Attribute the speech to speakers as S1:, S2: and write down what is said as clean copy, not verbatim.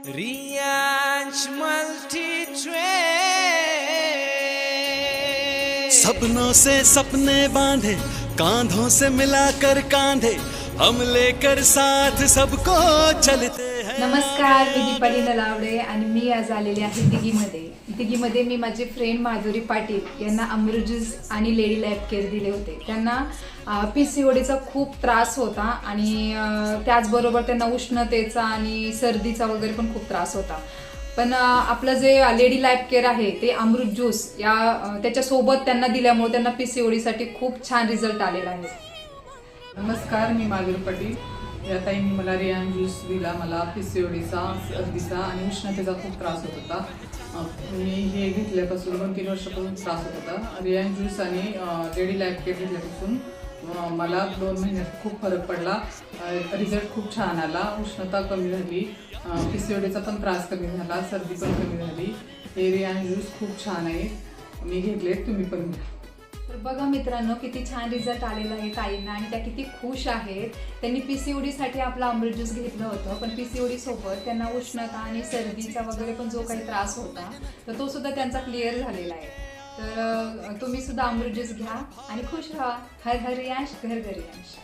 S1: Riyansh multi trade.
S2: सपनों से सपने बांधे, कांधों से मिलाकर कांधे, हम लेकर साथ सबको चलते हैं।
S3: नमस्कार, मी दीपाली नलावडे आणि मी आज आलेले आहे दिघीमध्ये मी माझे फ्रेंड माधुरी पाटील यांना अमृत ज्यूस आणि लेडी लाईफ केअर दिले होते. त्यांना PCODचा खूप त्रास होता आणि त्याचबरोबर त्यांना उष्णतेचा आणि सर्दीचा वगैरे पण खूप त्रास होता. पण आपलं जे लेडी लाईफ केअर आहे ते अमृत ज्यूस त्याच्यासोबत त्यांना दिल्यामुळे त्यांना PCODसाठी खूप छान रिझल्ट आलेला आहे.
S4: नमस्कार, मी माधुरी पाटील. या ताईंनी मला रियान ज्यूस दिला. मला PCODचा, सर्दीचा आणि उष्णतेचा खूप त्रास होत होता. मी हे घेतल्यापासून 2-3 वर्षापासून त्रास होत होता. रियान ज्यूस आणि लेडी लाईफ केअर घेतल्यापासून मला 2 महिन्यात खूप फरक पडला. रिझल्ट खूप छान आला. उष्णता कमी झाली, PCODचा पण त्रास कमी झाला, सर्दी पण कमी झाली. हे रियान ज्यूस खूप छान आहे, मी घेतले, तुम्ही पण घ्या.
S3: तर बघा मित्रांनो, किती छान रिझल्ट आलेला आहे ताईंना आणि त्या किती खुश आहेत. त्यांनी PCODसाठी आपला अमृत ज्यूस घेतलं होतं, पण PCOD सोबत त्यांना उष्णता आणि सर्दीचा वगैरे पण जो काही त्रास होता तर तो सुद्धा त्यांचा क्लिअर झालेला आहे. तर तुम्ही सुद्धा अमृत ज्यूस घ्या आणि खुश राहा. हर हर रियांश, घर घर रियांश.